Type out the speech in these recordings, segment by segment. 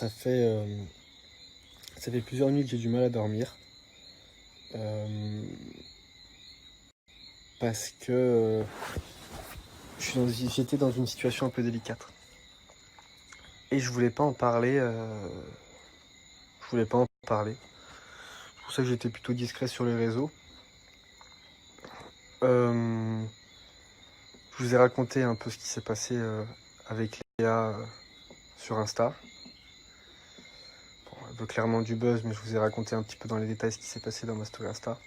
Ça fait plusieurs nuits que j'ai du mal à dormir. euh, Parce que j'étais dans une situation un peu délicate. Et je voulais pas en parler. Je voulais pas en parler. C'est pour ça que j'étais plutôt discret sur les réseaux. Euh, je vous ai raconté un peu ce qui s'est passé avec Léa sur Insta. Bon, elle veut clairement du buzz, mais je vous ai raconté un petit peu dans les détails ce qui s'est passé dans ma story Insta.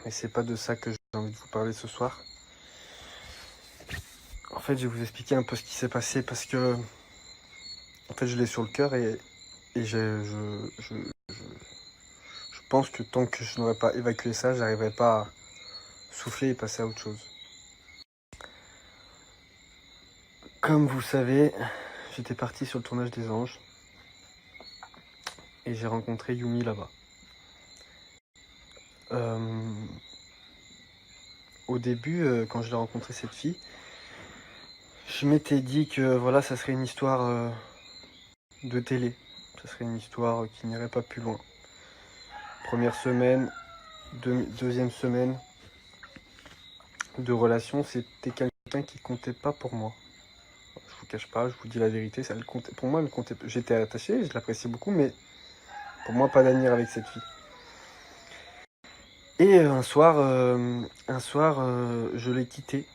Mais c'est pas de ça que j'ai envie de vous parler ce soir. En fait, je vais vous expliquer un peu ce qui s'est passé parce que, en fait, je l'ai sur le cœur et je pense que tant que je n'aurais pas évacué ça, j'arriverais pas à souffler et passer à autre chose. Comme vous le savez, j'étais parti sur le tournage des Anges et j'ai rencontré Yumi là-bas. Au début, quand je l'ai rencontré cette fille, je m'étais dit que voilà, ça serait une histoire de télé. Ça serait une histoire qui n'irait pas plus loin. Première semaine, deuxième semaine de relation, c'était quelqu'un qui comptait pas pour moi. Je vous cache pas, je vous dis la vérité, ça le comptait. Pour moi, elle comptait. J'étais attaché, je l'appréciais beaucoup, mais pour moi, pas d'avenir avec cette fille. Et je l'ai quittée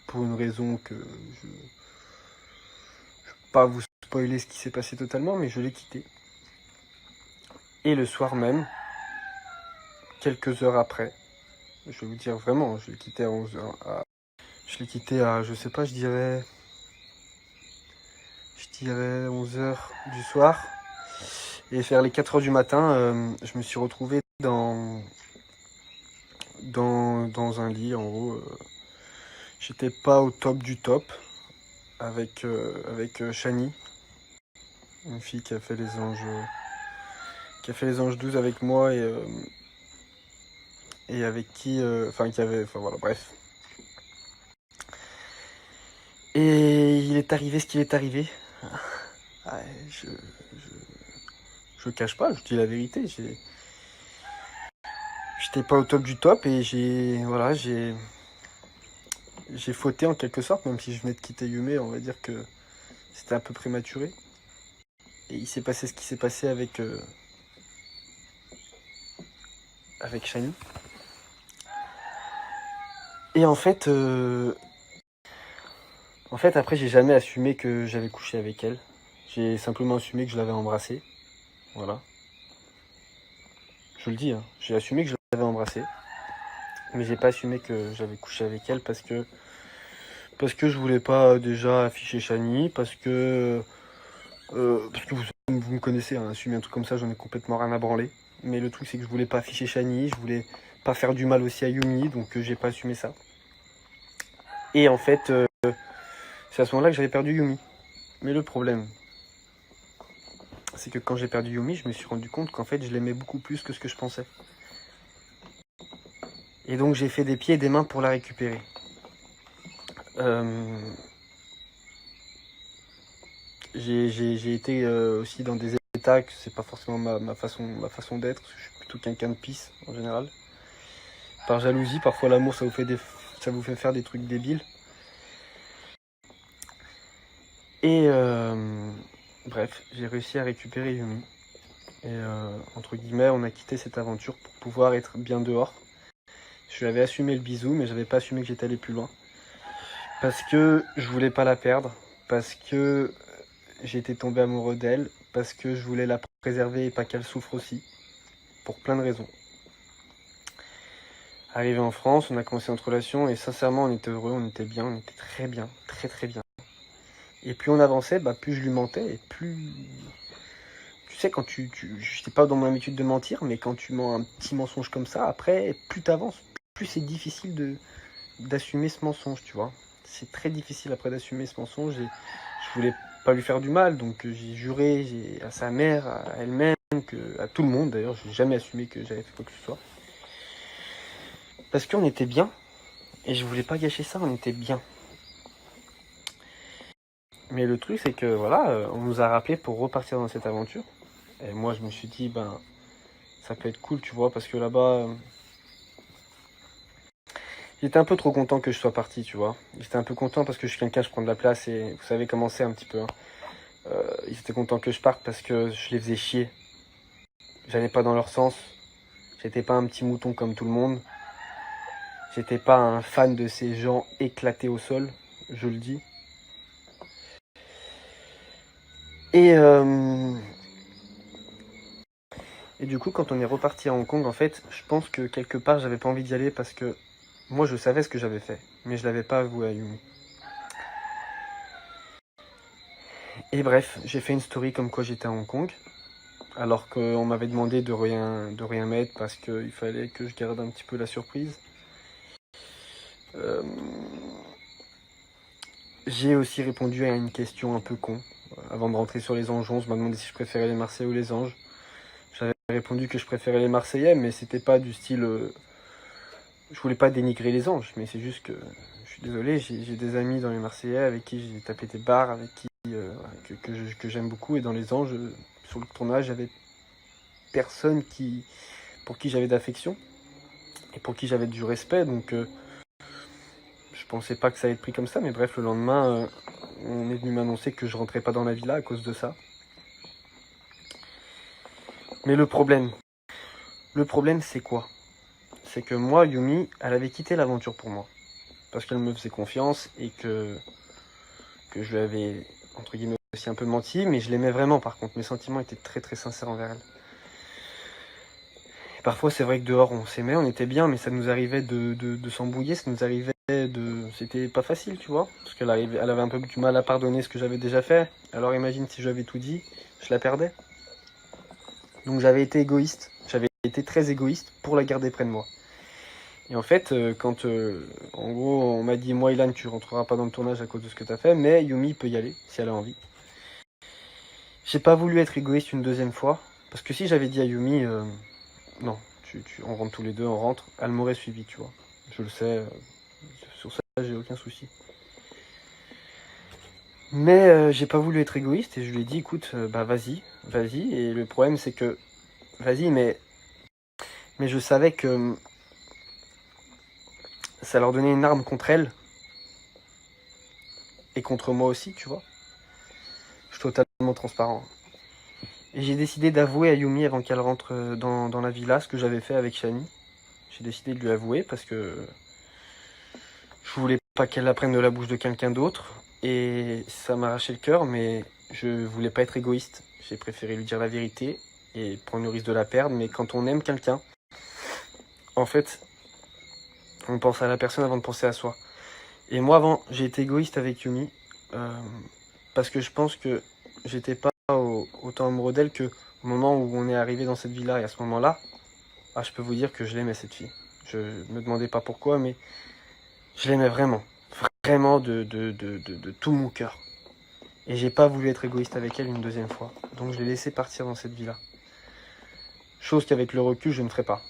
pour une raison que je ne vais pas vous spoiler ce qui s'est passé totalement, mais je l'ai quittée. Et le soir même, quelques heures après, je vais vous dire vraiment, je l'ai quitté à 11h. Je l'ai quitté à, je sais pas, je dirais 11h du soir. Et vers les 4h du matin, je me suis retrouvé dans un lit, en gros. J'étais pas au top du top avec Shani, une fille qui a fait les anges 12 avec moi et avec qui, enfin voilà, bref. Et il est arrivé ce qu'il est arrivé. Ouais, je cache pas, je dis la vérité. J'étais pas au top du top et j'ai fauté en quelque sorte, même si je venais de quitter Yume, on va dire que c'était un peu prématuré. Et il s'est passé ce qui s'est passé avec Shani. Et en fait, après, j'ai jamais assumé que j'avais couché avec elle. J'ai simplement assumé que je l'avais embrassée. Voilà. Je le dis, hein. J'ai assumé que je l'avais embrassée. Mais j'ai pas assumé que j'avais couché avec elle parce que je voulais pas déjà afficher Shani, parce que vous me connaissez, hein, assumer un truc comme ça, j'en ai complètement rien à branler. Mais le truc, c'est que je voulais pas afficher Shani, je voulais pas faire du mal aussi à Yumi, donc j'ai pas assumé ça. Et en fait, c'est à ce moment-là que j'avais perdu Yumi. Mais le problème, c'est que quand j'ai perdu Yumi, je me suis rendu compte qu'en fait, je l'aimais beaucoup plus que ce que je pensais. Et donc, j'ai fait des pieds et des mains pour la récupérer. J'ai été aussi dans des états que c'est pas forcément ma façon d'être. Je suis plutôt quelqu'un de pisse en général. Par jalousie, parfois l'amour ça vous fait faire des trucs débiles. Et bref, j'ai réussi à récupérer Yumi. Et entre guillemets, on a quitté cette aventure pour pouvoir être bien dehors. Je lui avais assumé le bisou, mais j'avais pas assumé que j'étais allé plus loin. Parce que je voulais pas la perdre. Parce que j'étais tombé amoureux d'elle. Parce que je voulais la préserver et pas qu'elle souffre aussi. Pour plein de raisons. Arrivé en France, on a commencé notre relation et sincèrement, on était heureux, on était bien, on était très bien, très très bien. Et plus on avançait, plus je lui mentais et plus... Tu sais, quand je n'étais pas dans mon habitude de mentir, mais quand tu mens un petit mensonge comme ça, après, plus t'avances, plus c'est difficile d'assumer ce mensonge, tu vois. C'est très difficile après d'assumer ce mensonge et je voulais pas lui faire du mal, donc j'ai juré à sa mère, à elle-même, à tout le monde d'ailleurs, j'ai jamais assumé que j'avais fait quoi que ce soit. Parce qu'on était bien, et je voulais pas gâcher ça, on était bien. Mais le truc, c'est que voilà, on nous a rappelé pour repartir dans cette aventure. Et moi, je me suis dit, ben, ça peut être cool, tu vois, parce que là-bas, j'étais un peu trop content que je sois parti, tu vois. J'étais un peu content parce que je suis quelqu'un, je prends de la place et vous savez comment c'est un petit peu. Hein. Ils étaient contents que je parte parce que je les faisais chier. J'allais pas dans leur sens. J'étais pas un petit mouton comme tout le monde. J'étais pas un fan de ces gens éclatés au sol, je le dis. Et, euh, et du coup, quand on est reparti à Hong Kong, en fait, je pense que quelque part, j'avais pas envie d'y aller parce que moi, je savais ce que j'avais fait, mais je l'avais pas avoué à Yumi. Et bref, j'ai fait une story comme quoi j'étais à Hong Kong, alors qu'on m'avait demandé de rien mettre parce qu'il fallait que je garde un petit peu la surprise. Euh, j'ai aussi répondu à une question un peu con. Avant de rentrer sur les Anges, on m'a demandé si je préférais les Marseillais ou les Anges. J'avais répondu que je préférais les Marseillais, mais c'était pas du style. Je voulais pas dénigrer les Anges, mais c'est juste que je suis désolé, j'ai des amis dans les Marseillais avec qui j'ai tapé des bars, avec qui que j'aime beaucoup, et dans les Anges, sur le tournage, j'avais personne pour qui j'avais d'affection et pour qui j'avais du respect, donc je pensais pas que ça allait être pris comme ça, mais bref, le lendemain, on est venu m'annoncer que je rentrais pas dans la villa à cause de ça. Mais le problème c'est quoi? C'est que moi, Yumi, elle avait quitté l'aventure pour moi. Parce qu'elle me faisait confiance et que je lui avais, entre guillemets, aussi un peu menti, mais je l'aimais vraiment par contre. Mes sentiments étaient très très sincères envers elle. Et parfois, c'est vrai que dehors, on s'aimait, on était bien, mais ça nous arrivait de s'embrouiller, ça nous arrivait de... C'était pas facile, tu vois, parce elle avait un peu du mal à pardonner ce que j'avais déjà fait. Alors imagine si j'avais tout dit, je la perdais. Donc j'avais été égoïste, j'avais été très égoïste pour la garder près de moi. Et en fait, quand en gros on m'a dit moi Ilan tu rentreras pas dans le tournage à cause de ce que t'as fait, mais Yumi peut y aller si elle a envie. J'ai pas voulu être égoïste une deuxième fois, parce que si j'avais dit à Yumi non, on rentre tous les deux, on rentre, elle m'aurait suivi, tu vois. Je le sais, sur ça j'ai aucun souci. Mais j'ai pas voulu être égoïste et je lui ai dit écoute, bah vas-y, vas-y. Et le problème c'est que vas-y, mais je savais que ça leur donnait une arme contre elle et contre moi aussi, tu vois. Je suis totalement transparent. Et j'ai décidé d'avouer à Yumi avant qu'elle rentre dans la villa ce que j'avais fait avec Shani. J'ai décidé de lui avouer parce que je voulais pas qu'elle apprenne de la bouche de quelqu'un d'autre. Et ça m'arrachait le cœur, mais je voulais pas être égoïste. J'ai préféré lui dire la vérité et prendre le risque de la perdre. Mais quand on aime quelqu'un, en fait, on pense à la personne avant de penser à soi. Et moi, avant, j'ai été égoïste avec Yumi parce que je pense que j'étais pas autant amoureux d'elle que au moment où on est arrivé dans cette villa. Et à ce moment-là, ah, je peux vous dire que je l'aimais cette fille. Je me demandais pas pourquoi, mais je l'aimais vraiment. Vraiment de tout mon cœur. Et j'ai pas voulu être égoïste avec elle une deuxième fois. Donc je l'ai laissé partir dans cette villa. Chose qu'avec le recul, je ne ferai pas.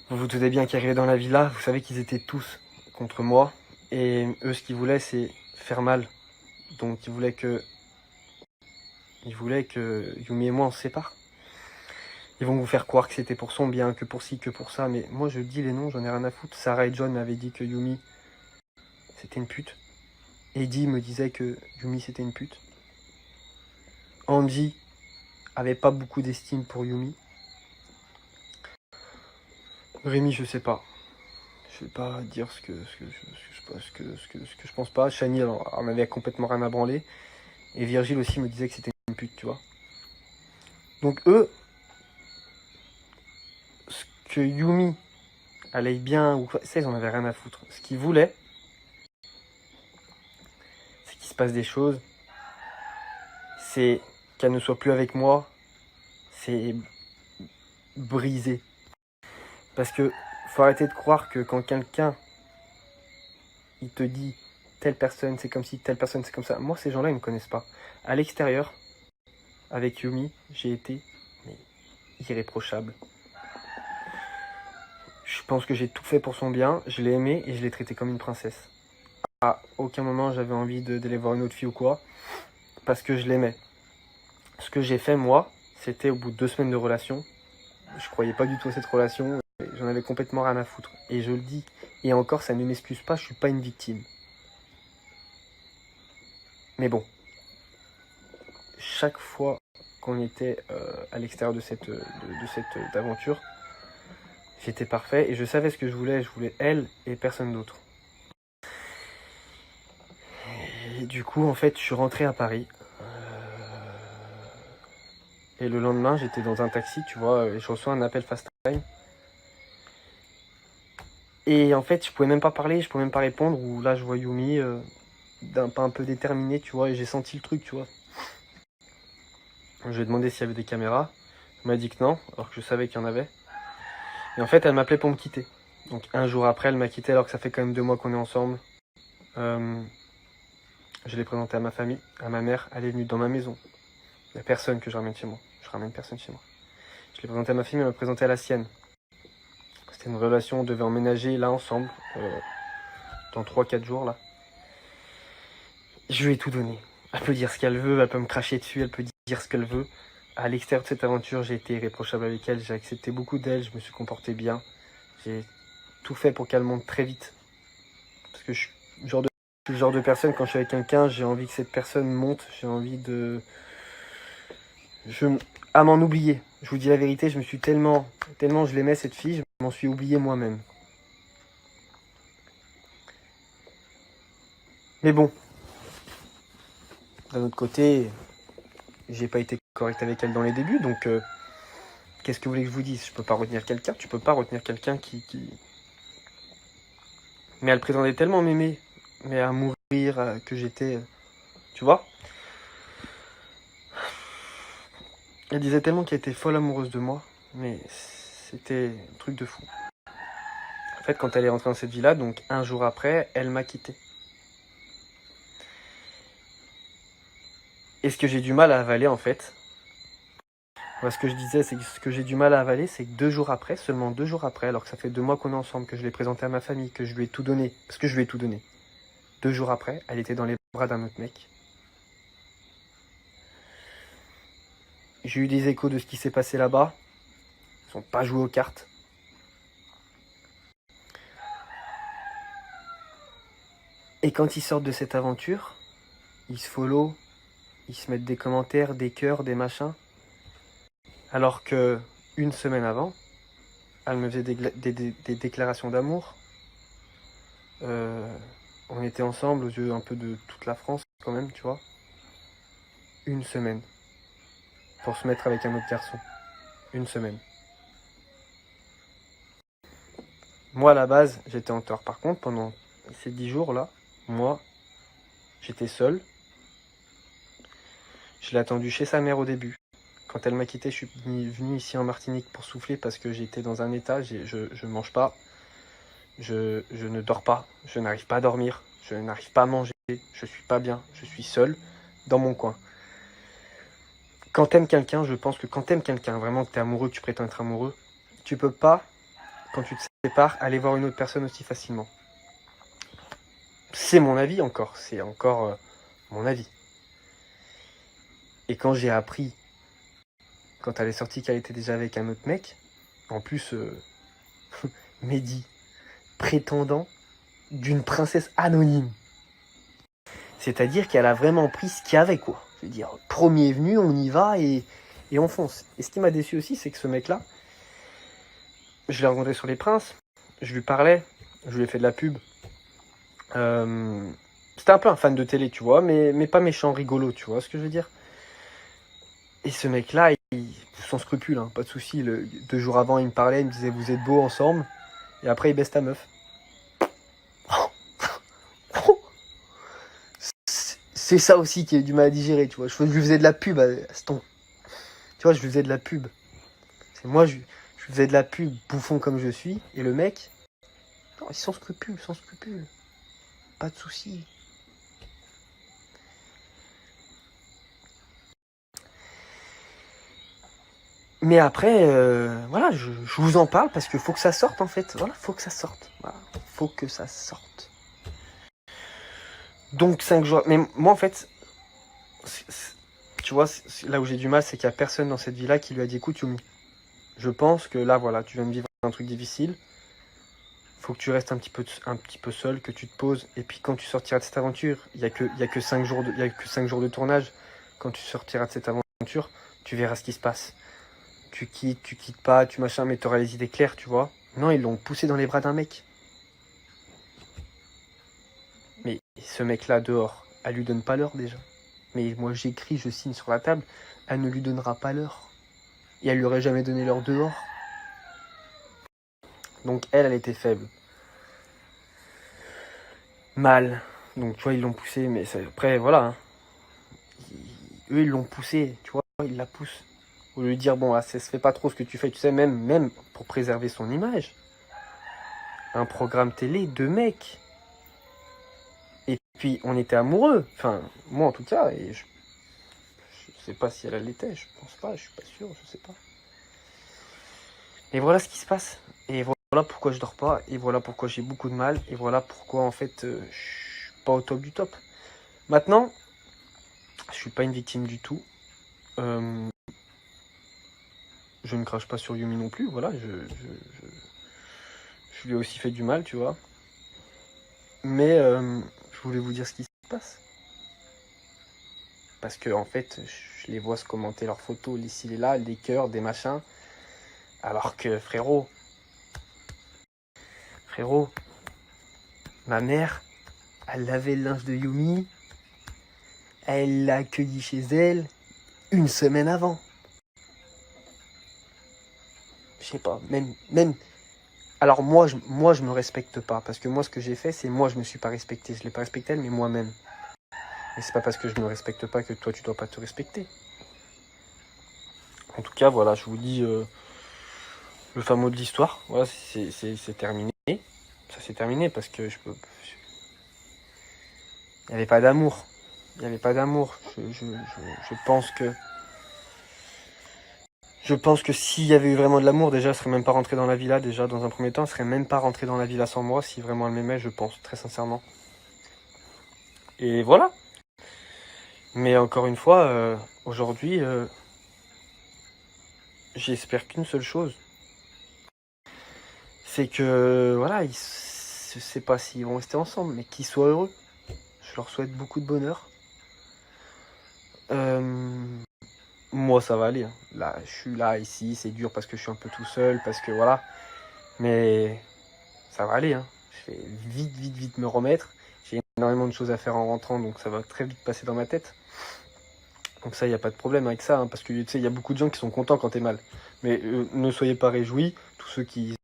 Vous vous doutez bien qu'arrivé dans la villa, vous savez qu'ils étaient tous contre moi. Et eux, ce qu'ils voulaient, c'est faire mal. Donc ils voulaient que Yumi et moi, on se sépare. Ils vont vous faire croire que c'était pour son bien, que pour ci, que pour ça. Mais moi, je dis les noms, j'en ai rien à foutre. Sarah et John m'avaient dit que Yumi, c'était une pute. Eddie me disait que Yumi, c'était une pute. Angie avait pas beaucoup d'estime pour Yumi. Rémi, je sais pas. Je vais pas dire ce que je pense pas. Shani, alors, en avait complètement rien à branler. Et Virgile aussi me disait que c'était une pute, tu vois. Donc eux, ce que Yumi allait bien ou quoi, ça, ils en avaient rien à foutre. Ce qu'ils voulaient, c'est qu'il se passe des choses. C'est qu'elle ne soit plus avec moi. C'est brisé. Parce que faut arrêter de croire que quand quelqu'un il te dit telle personne c'est comme si, telle personne c'est comme ça. Moi, ces gens-là, ils me connaissent pas. À l'extérieur, avec Yumi, j'ai été mais, irréprochable. Je pense que j'ai tout fait pour son bien, je l'ai aimée et je l'ai traitée comme une princesse. À aucun moment j'avais envie d'aller voir une autre fille ou quoi, parce que je l'aimais. Ce que j'ai fait moi, c'était au bout de 2 semaines de relation, je croyais pas du tout à cette relation, j'en avais complètement rien à foutre. Et je le dis, et encore ça ne m'excuse pas, je suis pas une victime. Mais bon, chaque fois qu'on était à l'extérieur de cette aventure, j'étais parfait et je savais ce que je voulais elle et personne d'autre. Et du coup, en fait, je suis rentré à Paris. Et le lendemain, j'étais dans un taxi, tu vois, et je reçois un appel FaceTime. Et en fait, je pouvais même pas parler, je pouvais même pas répondre. Ou là, je vois Yumi, d'un pas un peu déterminé, tu vois, et j'ai senti le truc, tu vois. Je lui ai demandé s'il y avait des caméras. Elle m'a dit que non, alors que je savais qu'il y en avait. Et en fait, elle m'appelait pour me quitter. Donc un jour après, elle m'a quitté alors que ça fait quand même 2 mois qu'on est ensemble. Je l'ai présenté à ma famille, à ma mère. Elle est venue dans ma maison. Il n'y a personne que je ramène chez moi. Je ramène personne chez moi. Je l'ai présenté à ma fille, mais elle m'a présenté à la sienne. C'était une relation, on devait emménager là ensemble, dans 3-4 jours là. Je lui ai tout donné. Elle peut dire ce qu'elle veut, elle peut me cracher dessus, elle peut dire ce qu'elle veut. À l'extérieur de cette aventure, j'ai été irréprochable avec elle, j'ai accepté beaucoup d'elle, je me suis comporté bien. J'ai tout fait pour qu'elle monte très vite. Parce que je suis le genre de personne, quand je suis avec quelqu'un, j'ai envie que cette personne monte, j'ai envie de... à m'en oublier. Je vous dis la vérité, je me suis tellement je l'aimais cette fille, je m'en suis oublié moi-même. Mais bon, d'un autre côté, j'ai pas été correct avec elle dans les débuts, donc qu'est-ce que vous voulez que je vous dise? Je peux pas retenir quelqu'un, tu peux pas retenir quelqu'un qui... Mais elle prétendait tellement m'aimer, mais à mourir, que j'étais... tu vois? Elle disait tellement qu'elle était folle amoureuse de moi, mais c'était un truc de fou. En fait, quand elle est rentrée dans cette vie-là, donc un jour après, elle m'a quitté. Et ce que j'ai du mal à avaler, en fait, ce que je disais, c'est que ce que j'ai du mal à avaler, c'est que 2 jours après, seulement 2 jours après, alors que ça fait 2 mois qu'on est ensemble, que je l'ai présenté à ma famille, que je lui ai tout donné, parce que je lui ai tout donné. 2 jours après, elle était dans les bras d'un autre mec. J'ai eu des échos de ce qui s'est passé là-bas. Ils sont pas joués aux cartes. Et quand ils sortent de cette aventure, ils se follow, ils se mettent des commentaires, des cœurs, des machins. Alors que 1 semaine avant, elle me faisait des déclarations d'amour. On était ensemble aux yeux un peu de toute la France quand même, tu vois. 1 semaine. Pour se mettre avec un autre garçon. 1 semaine. Moi, à la base, j'étais en tort. Par contre, pendant ces 10 jours-là, moi, j'étais seul. Je l'ai attendu chez sa mère au début. Quand elle m'a quitté, je suis venu ici en Martinique pour souffler parce que j'étais dans un état, je mange pas, je ne dors pas, je n'arrive pas à dormir, je n'arrive pas à manger, je suis pas bien, je suis seul dans mon coin. Quand t'aimes quelqu'un, je pense que quand t'aimes quelqu'un, vraiment que t'es amoureux, que tu prétends être amoureux, tu peux pas, quand tu te sépares, aller voir une autre personne aussi facilement. C'est mon avis encore, c'est encore mon avis. Et quand j'ai appris, quand elle est sortie qu'elle était déjà avec un autre mec, en plus, Mehdi, prétendant d'une princesse anonyme. C'est-à-dire qu'elle a vraiment pris ce qu'il y avait, quoi. Je veux dire, premier venu, on y va et on fonce. Et ce qui m'a déçu aussi, c'est que ce mec-là, je l'ai rencontré sur Les Princes, je lui parlais, je lui ai fait de la pub. C'était un peu un fan de télé, tu vois, mais pas méchant, rigolo, tu vois ce que je veux dire. Et ce mec-là, sans scrupule, hein, pas de souci. 2 jours avant, il me parlait, il me disait vous êtes beaux ensemble. Et après, il baisse ta meuf. C'est ça aussi qui est du mal à digérer, tu vois. Je lui faisais de la pub à ce ton. Tu vois, je lui faisais de la pub. C'est moi, je lui faisais de la pub, bouffon comme je suis. Et le mec, non, sans scrupule, sans scrupule. Pas de souci. Mais après, voilà, je vous en parle parce qu'il faut que ça sorte en fait. Voilà, faut que ça sorte. Voilà, faut que ça sorte. Donc 5 jours. Mais moi, en fait, tu vois, là où j'ai du mal, c'est qu'il n'y a personne dans cette vie-là qui lui a dit, écoute, Yumi, je pense que là, voilà, tu viens de vivre un truc difficile. Faut que tu restes un petit peu seul, que tu te poses. Et puis quand tu sortiras de cette aventure, il y a que 5 jours de tournage. Quand tu sortiras de cette aventure, tu verras ce qui se passe. Tu quittes pas, tu machin, mais tu auras les idées claires, tu vois. Non, ils l'ont poussé dans les bras d'un mec. Mais ce mec-là, dehors, elle lui donne pas l'heure déjà. Mais moi, j'écris, je signe sur la table, elle ne lui donnera pas l'heure. Et elle lui aurait jamais donné l'heure dehors. Donc elle était faible. Mal. Donc tu vois, ils l'ont poussé, mais après, voilà. Hein. Eux, ils l'ont poussé, tu vois, ils la poussent. Au lieu de dire, bon, ça se fait pas trop ce que tu fais, tu sais, même pour préserver son image. Un programme télé de mecs. Et puis, on était amoureux. Enfin, moi en tout cas, et je sais pas si elle l'était, je pense pas, je suis pas sûr, je sais pas. Et voilà ce qui se passe. Et voilà pourquoi je dors pas, et voilà pourquoi j'ai beaucoup de mal, et voilà pourquoi en fait, je suis pas au top du top. Maintenant, je suis pas une victime du tout. Je ne crache pas sur Yumi non plus, voilà, je lui ai aussi fait du mal, tu vois. Mais je voulais vous dire ce qui se passe. Parce que en fait, je les vois se commenter leurs photos, ici et là, des cœurs, des machins. Alors que frérot, ma mère, elle lavait le linge de Yumi, elle l'a accueilli chez elle une semaine avant. Je sais pas, même. Alors moi je me respecte pas, parce que moi ce que j'ai fait, c'est moi je me suis pas respecté. Je l'ai pas respecté elle, mais moi-même. Et c'est pas parce que je me respecte pas que toi tu dois pas te respecter. En tout cas, voilà, je vous dis le fin mot de l'histoire. Voilà, c'est terminé. Ça c'est terminé parce que je peux. Il n'y avait pas d'amour. Il n'y avait pas d'amour. Je pense que. Je pense que s'il y avait eu vraiment de l'amour, déjà, elle serait même pas rentrée dans la villa. Déjà, dans un premier temps, elle serait même pas rentrée dans la villa sans moi, si vraiment elle m'aimait, je pense, très sincèrement. Et voilà. Mais encore une fois, aujourd'hui, j'espère qu'une seule chose. C'est que, voilà, je sais pas s'ils vont rester ensemble, mais qu'ils soient heureux. Je leur souhaite beaucoup de bonheur. Moi, ça va aller. Hein. Là, je suis là, ici, c'est dur parce que je suis un peu tout seul, parce que voilà. Mais ça va aller. Hein. Je vais vite me remettre. J'ai énormément de choses à faire en rentrant, donc ça va très vite passer dans ma tête. Donc ça, il n'y a pas de problème avec ça, hein, parce que tu sais, il y a beaucoup de gens qui sont contents quand t'es mal. Mais ne soyez pas réjouis, tous ceux qui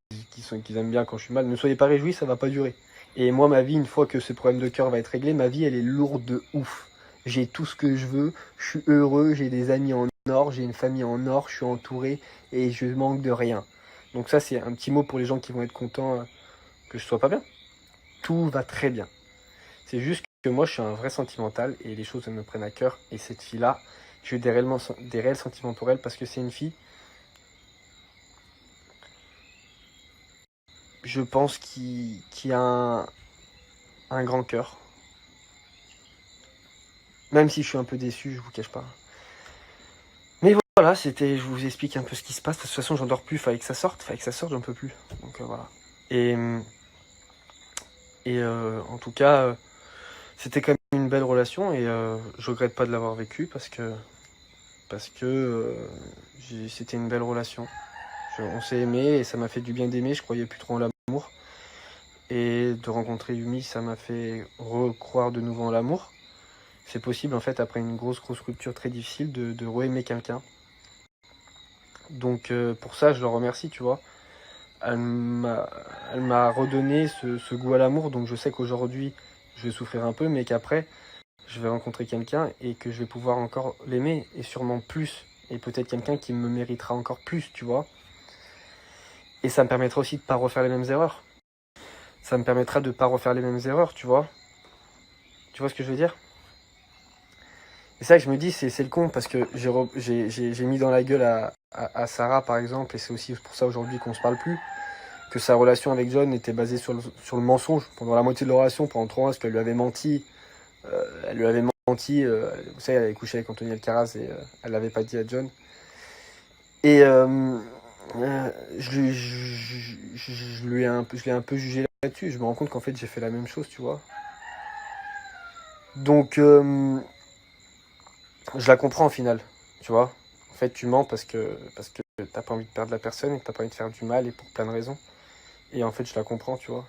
aiment bien quand je suis mal, ne soyez pas réjouis, ça va pas durer. Et moi, ma vie, une fois que ce problème de cœur va être réglé, ma vie, elle est lourde de ouf. J'ai tout ce que je veux, je suis heureux, j'ai des amis en or, j'ai une famille en or, je suis entouré et je manque de rien. Donc ça, c'est un petit mot pour les gens qui vont être contents que je sois pas bien. Tout va très bien. C'est juste que moi, je suis un vrai sentimental et les choses elles me prennent à cœur. Et cette fille-là, j'ai eu des réels sentiments pour elle parce que c'est une fille, je pense, qui a un grand cœur. Même si je suis un peu déçu, je vous cache pas. Mais voilà, je vous explique un peu ce qui se passe. De toute façon, j'en dors plus, fallait que ça sorte, j'en peux plus. Donc voilà. Et en tout cas, c'était quand même une belle relation et je regrette pas de l'avoir vécu parce que c'était une belle relation. On s'est aimé et ça m'a fait du bien d'aimer, je croyais plus trop en l'amour. Et de rencontrer Yumi, ça m'a fait recroire de nouveau en l'amour. C'est possible en fait après une grosse rupture très difficile de re-aimer quelqu'un. Donc pour ça je le remercie, tu vois. Elle m'a redonné ce goût à l'amour, donc je sais qu'aujourd'hui je vais souffrir un peu, mais qu'après je vais rencontrer quelqu'un et que je vais pouvoir encore l'aimer, et sûrement plus. Et peut-être quelqu'un qui me méritera encore plus, tu vois. Et ça me permettra aussi de ne pas refaire les mêmes erreurs. Ça me permettra de ne pas refaire les mêmes erreurs, tu vois. Tu vois ce que je veux dire? Et ça que je me dis, c'est le con, parce que j'ai mis dans la gueule à Sarah, par exemple, et c'est aussi pour ça aujourd'hui qu'on se parle plus, que sa relation avec John était basée sur le mensonge. Pendant la moitié de la relation, pendant 3 ans, parce qu'elle lui avait menti Elle lui avait menti. Vous savez, elle avait couché avec Anthony Alcaraz et elle l'avait pas dit à John. Et je l'ai un peu jugé là-dessus. Je me rends compte qu'en fait, j'ai fait la même chose, tu vois. Donc, je la comprends au final, tu vois. En fait, tu mens parce que t'as pas envie de perdre la personne et que t'as pas envie de faire du mal et pour plein de raisons. Et en fait, je la comprends, tu vois.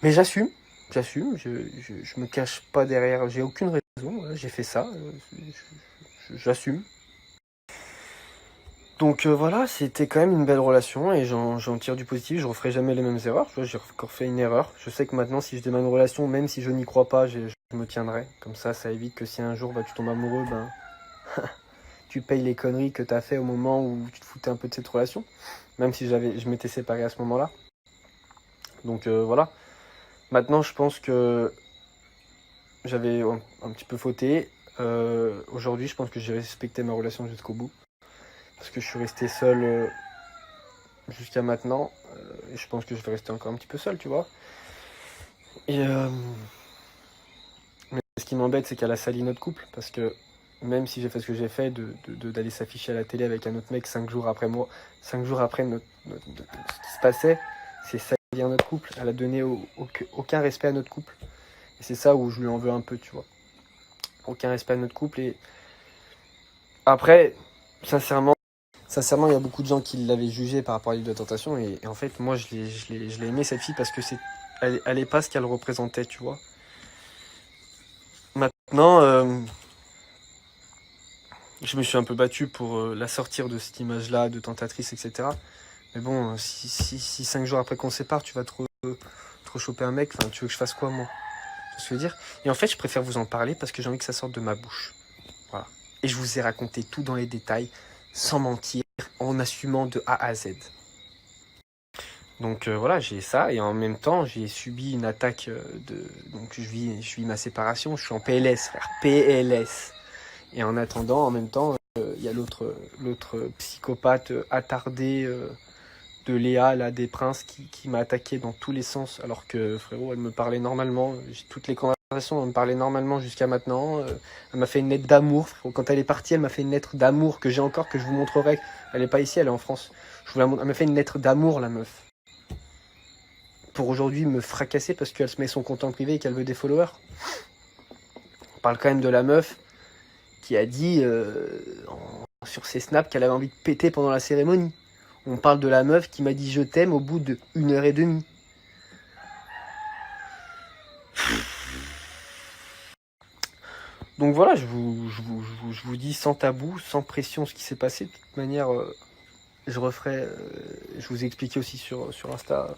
Mais j'assume, je me cache pas derrière, j'ai aucune raison, voilà, j'ai fait ça, j'assume. Donc voilà, c'était quand même une belle relation et j'en tire du positif, je referai jamais les mêmes erreurs, tu vois, j'ai encore fait une erreur. Je sais que maintenant, si je démarre une relation, même si je n'y crois pas, je me tiendrai. Comme ça évite que si un jour tu tombes amoureux, tu payes les conneries que t'as fait au moment où tu te foutais un peu de cette relation. Même si je m'étais séparé à ce moment-là. Donc voilà. Maintenant, je pense que j'avais un petit peu fauté. Aujourd'hui, je pense que j'ai respecté ma relation jusqu'au bout. Parce que je suis resté seul jusqu'à maintenant. Et je pense que je vais rester encore un petit peu seul, tu vois. Et mais ce qui m'embête, c'est qu'elle a sali notre couple. Parce que même si j'ai fait ce que j'ai fait, d'aller s'afficher à la télé avec un autre mec 5 jours après moi, 5 jours après ce qui se passait, c'est salir notre couple. Elle a donné aucun respect à notre couple. Et c'est ça où je lui en veux un peu, tu vois. Aucun respect à notre couple. Et après, sincèrement, il y a beaucoup de gens qui l'avaient jugée par rapport à l'île de tentation. Et en fait, moi, je l'ai aimée, cette fille, parce que elle est pas ce qu'elle représentait, tu vois. Maintenant, je me suis un peu battu pour la sortir de cette image-là, de tentatrice, etc. Mais bon, si 5 jours après qu'on se sépare, tu vas trop choper un mec, enfin, tu veux que je fasse quoi, moi? Tu vois ce que je veux dire? Et en fait, je préfère vous en parler parce que j'ai envie que ça sorte de ma bouche. Voilà. Et je vous ai raconté tout dans les détails, sans mentir, en assumant de A à Z. Donc voilà, j'ai ça, et en même temps, j'ai subi une attaque donc je vis ma séparation, je suis en PLS, frère, PLS. Et en attendant, en même temps, il y a l'autre psychopathe attardé de Léa, là, des Princes, qui m'a attaqué dans tous les sens, alors que, frérot, elle me parlait normalement. J'ai toutes les conversations, elle me parlait normalement jusqu'à maintenant. Elle m'a fait une lettre d'amour, frérot. Quand elle est partie, elle m'a fait une lettre d'amour que j'ai encore, que je vous montrerai. Elle est pas ici, elle est en France. Elle m'a fait une lettre d'amour, la meuf. Pour aujourd'hui me fracasser parce qu'elle se met son compte en privé et qu'elle veut des followers. On parle quand même de la meuf qui a dit sur ses snaps qu'elle avait envie de péter pendant la cérémonie. On parle de la meuf qui m'a dit je t'aime au bout d'1 heure et demie. Donc voilà, je vous dis sans tabou, sans pression ce qui s'est passé. De toute manière, je referai. Je vous ai expliqué aussi sur Insta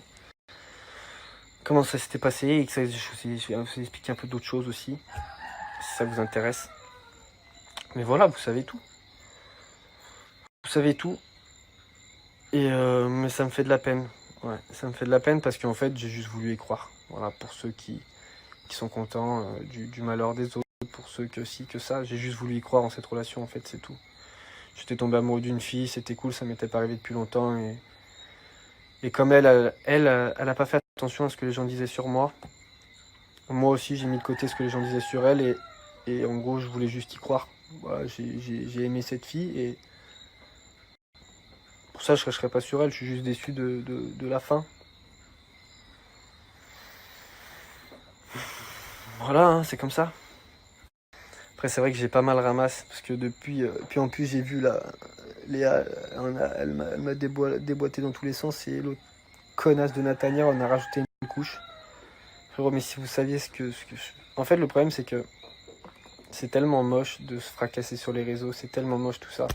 comment ça s'était passé et que je vais vous expliquer un peu d'autres choses aussi, si ça vous intéresse. Mais voilà, vous savez tout. Vous savez tout. Et mais ça me fait de la peine. Ouais, ça me fait de la peine parce qu'en fait, j'ai juste voulu y croire. Voilà, pour ceux qui sont contents du malheur des autres, pour ceux que si, que ça, j'ai juste voulu y croire en cette relation, en fait, c'est tout. J'étais tombé amoureux d'une fille, c'était cool, ça m'était pas arrivé depuis longtemps. Et comme elle a pas fait attention à ce que les gens disaient sur moi, moi aussi j'ai mis de côté ce que les gens disaient sur elle et en gros je voulais juste y croire. Voilà, j'ai aimé cette fille et pour ça je serais pas sur elle, je suis juste déçu de la fin. Voilà, hein, c'est comme ça. Après c'est vrai que j'ai pas mal ramassé parce que depuis, puis en plus j'ai vu Léa, elle m'a déboîté dans tous les sens et l'autre connasse de Nathania on a rajouté une couche. Frérot, mais si vous saviez En fait, le problème, c'est que c'est tellement moche de se fracasser sur les réseaux, c'est tellement moche tout ça.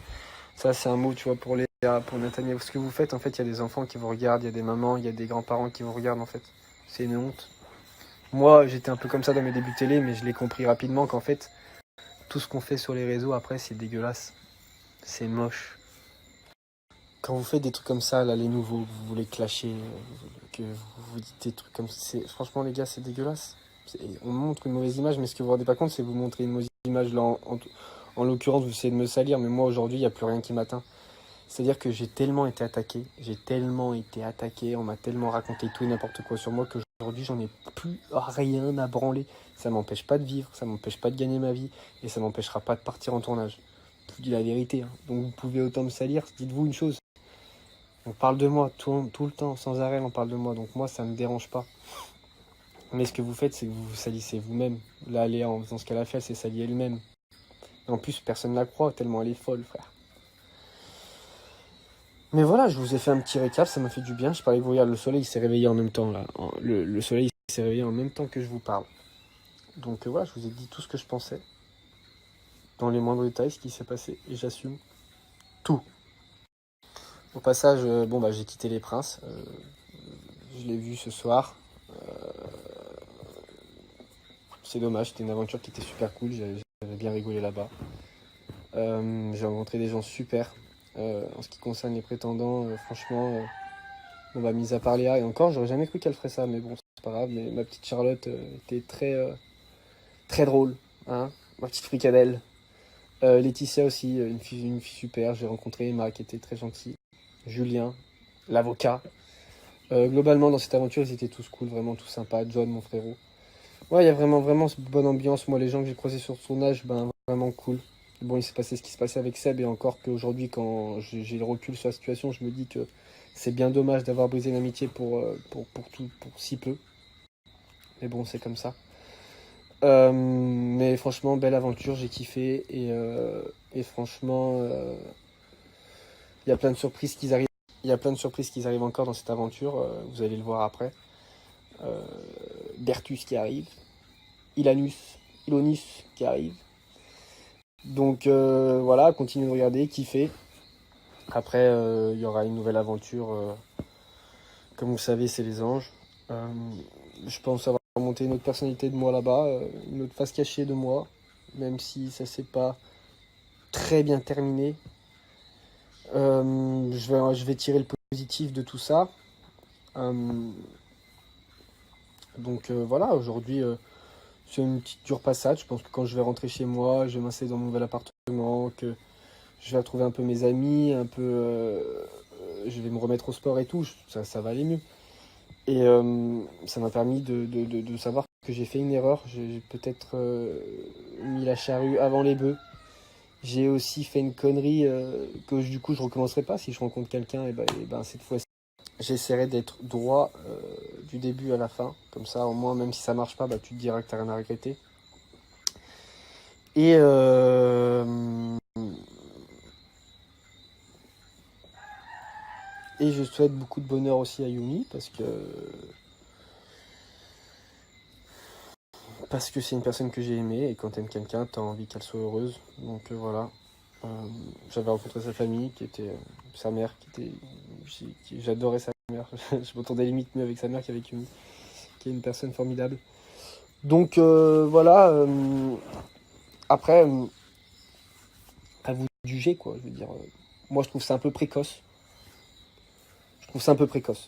Ça, c'est un mot, tu vois, pour Léa, pour Nathania. Ce que vous faites, en fait, il y a des enfants qui vous regardent, il y a des mamans, il y a des grands-parents qui vous regardent, en fait. C'est une honte. Moi, j'étais un peu comme ça dans mes débuts télé, mais je l'ai compris rapidement qu'en fait, tout ce qu'on fait sur les réseaux, après, c'est dégueulasse. C'est moche. Quand vous faites des trucs comme ça, là, les nouveaux, vous voulez clasher, que vous dites des trucs comme ça, franchement, les gars, c'est dégueulasse. On montre une mauvaise image, mais ce que vous vous rendez pas compte, c'est que vous montrez une mauvaise image. Là, en l'occurrence, vous essayez de me salir, mais moi, aujourd'hui, il n'y a plus rien qui m'atteint. C'est-à-dire que j'ai tellement été attaqué, on m'a tellement raconté tout et n'importe quoi sur moi que aujourd'hui, j'en ai plus rien à branler. Ça m'empêche pas de vivre, ça m'empêche pas de gagner ma vie, et ça m'empêchera pas de partir en tournage. Je vous dis la vérité, hein. Donc vous pouvez autant me salir, dites-vous une chose. On parle de moi tout le temps, sans arrêt, on parle de moi. Donc moi, ça me dérange pas. Mais ce que vous faites, c'est que vous vous salissez vous-même. Là, Léa, en faisant ce qu'elle a fait, elle s'est salie elle-même. Et en plus, personne ne la croit, tellement elle est folle, frère. Mais voilà, je vous ai fait un petit récap, ça m'a fait du bien. Je parlais que vous regarde, le soleil s'est réveillé en même temps, là. Le soleil s'est réveillé en même temps que je vous parle. Donc voilà, je vous ai dit tout ce que je pensais. Dans les moindres détails, ce qui s'est passé. Et j'assume tout. Au passage, j'ai quitté les Princes. Je l'ai vu ce soir. C'est dommage, c'était une aventure qui était super cool. J'avais bien rigolé là-bas. J'ai rencontré des gens super. En ce qui concerne les prétendants, franchement, mis à part Léa, et encore, j'aurais jamais cru qu'elle ferait ça, mais bon, c'est pas grave. Mais ma petite Charlotte était très drôle, hein, ma petite fricadelle. Laetitia aussi, une fille super. J'ai rencontré Emma qui était très gentille. Julien, l'avocat. Globalement, dans cette aventure, ils étaient tous cool, vraiment tous sympas. John, mon frérot. Ouais, il y a vraiment cette bonne ambiance. Moi, les gens que j'ai croisés sur son âge, vraiment cool. Bon, il s'est passé ce qui se passait avec Seb, et encore qu'aujourd'hui, quand j'ai le recul sur la situation, je me dis que c'est bien dommage d'avoir brisé l'amitié pour si peu. Mais bon, c'est comme ça. Mais franchement, belle aventure, j'ai kiffé. Et franchement, il y a plein de surprises qui arrivent. Il y a plein de surprises qui arrivent encore dans cette aventure. Vous allez le voir après. Bertus qui arrive. Ilonis qui arrive. Donc voilà, continuez de regarder, kiffez. Après, il y aura une nouvelle aventure. Comme vous savez, c'est les anges. Je pense avoir monté une autre personnalité de moi là-bas, une autre face cachée de moi, même si ça s'est pas très bien terminé. Je vais tirer le positif de tout ça. Donc voilà, aujourd'hui, c'est une petite dure passage. Je pense que quand je vais rentrer chez moi, je vais m'installer dans mon nouvel appartement, que je vais retrouver un peu mes amis, je vais me remettre au sport et tout, ça va aller mieux. Et ça m'a permis de savoir que j'ai fait une erreur. J'ai peut-être mis la charrue avant les bœufs. J'ai aussi fait une connerie que du coup je recommencerai pas. Si je rencontre quelqu'un, et ben cette fois-ci, j'essaierai d'être droit du début à la fin. Comme ça, au moins, même si ça marche pas, tu te diras que t'as rien à regretter. Et je souhaite beaucoup de bonheur aussi à Yumi, parce que c'est une personne que j'ai aimée, et quand t'aimes quelqu'un, t'as envie qu'elle soit heureuse. Donc voilà. J'avais rencontré sa famille, qui était sa mère, j'adorais sa mère. Je m'entendais limite mieux avec sa mère qu'avec Yumi, qui est une personne formidable. Donc voilà. Après, à vous de juger, quoi. Je veux dire, moi je trouve ça un peu précoce.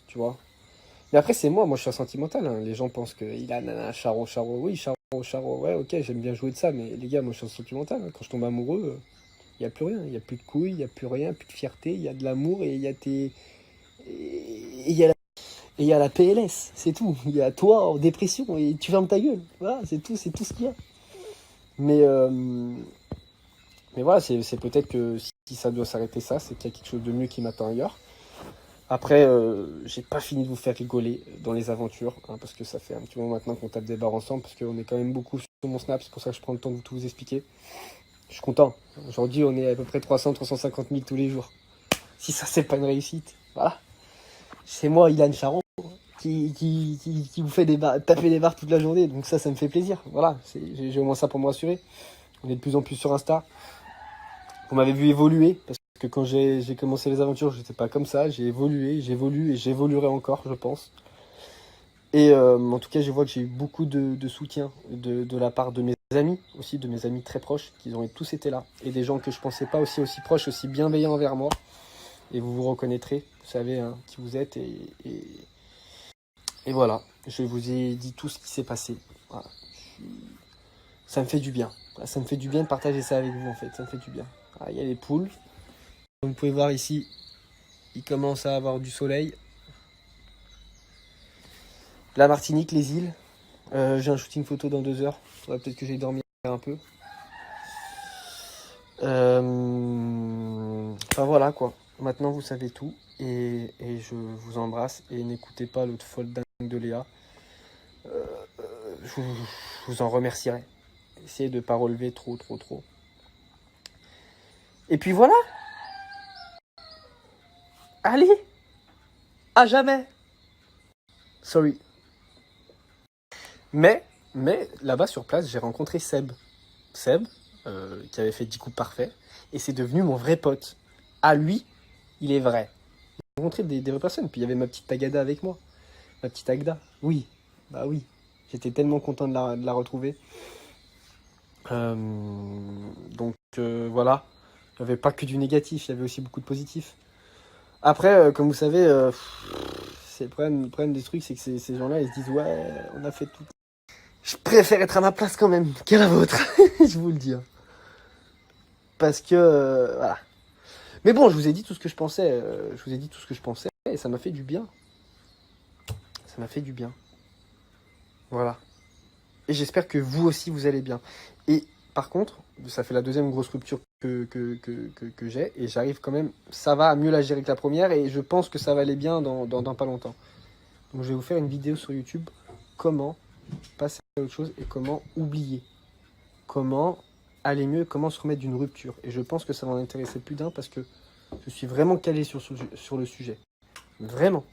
Tu vois. Mais après, c'est moi je suis un sentimental, hein. Les gens pensent qu'il a nana, charo, oui, charo, ouais, ok, j'aime bien jouer de ça, mais les gars, moi je suis un sentimental, hein. Quand je tombe amoureux, il n'y a plus rien, il n'y a plus de couilles, il n'y a plus rien, plus de fierté, il y a de l'amour, et il y a il y a la PLS, c'est tout. Il y a toi en dépression et tu fermes ta gueule. Voilà, c'est tout ce qu'il y a. Mais voilà, c'est peut-être que si ça doit s'arrêter ça, c'est qu'il y a quelque chose de mieux qui m'attend ailleurs. Après, j'ai pas fini de vous faire rigoler dans les aventures, hein, parce que ça fait un petit moment maintenant qu'on tape des barres ensemble, parce qu'on est quand même beaucoup sur mon Snap, c'est pour ça que je prends le temps de tout vous expliquer. Je suis content. Aujourd'hui, on est à peu près 350 000 tous les jours. Si ça, c'est pas une réussite, voilà. C'est moi, Ilan Charon, qui vous fait taper des barres toute la journée, donc ça me fait plaisir. Voilà, j'ai au moins ça pour me rassurer. On est de plus en plus sur Insta. Vous m'avez vu évoluer, parce que quand j'ai commencé les aventures, j'étais pas comme ça. J'ai évolué, j'évolue et j'évoluerai encore, je pense. Et en tout cas, je vois que j'ai eu beaucoup de soutien de la part de mes amis, aussi de mes amis très proches, qui ont tous été là. Et des gens que je pensais pas aussi proches, aussi bienveillants envers moi. Et vous vous reconnaîtrez, vous savez hein, qui vous êtes. Et voilà, je vous ai dit tout ce qui s'est passé. Voilà. Ça me fait du bien. Ça me fait du bien de partager ça avec vous en fait, ça me fait du bien. Ah, il y a les poules. Comme vous pouvez voir ici, il commence à avoir du soleil. La Martinique, les îles. J'ai un shooting photo dans 2 heures. Faudrait peut-être que j'aille dormir un peu. Enfin voilà quoi. Maintenant vous savez tout. Et je vous embrasse. Et n'écoutez pas l'autre folle dingue de Léa. Je vous en remercierai. Essayez de ne pas relever trop. Et puis voilà. Allez. À jamais. Sorry. Mais là-bas sur place, j'ai rencontré Seb. Seb, qui avait fait 10 coups parfaits. Et c'est devenu mon vrai pote. À lui, il est vrai. J'ai rencontré des vraies personnes. Puis il y avait ma petite Tagada avec moi. Ma petite Agda. Oui. Bah oui. J'étais tellement content de la retrouver. Donc voilà. Il n'y avait pas que du négatif. Il y avait aussi beaucoup de positif. Après, comme vous savez, c'est le problème des trucs, c'est que ces gens-là, ils se disent ouais, on a fait tout. Je préfère être à ma place quand même qu'à la vôtre, je vous le dis. Parce que voilà. Mais bon, je vous ai dit tout ce que je pensais. Et ça m'a fait du bien. Ça m'a fait du bien. Voilà. Et j'espère que vous aussi, vous allez bien. Et par contre, ça fait la deuxième grosse rupture que j'ai. Et j'arrive quand même, ça va mieux la gérer que la première. Et je pense que ça va aller bien dans pas longtemps. Donc je vais vous faire une vidéo sur YouTube. Comment passer à autre chose et comment oublier. Comment aller mieux, comment se remettre d'une rupture. Et je pense que ça va en intéresser plus d'un parce que je suis vraiment calé sur le sujet. Vraiment.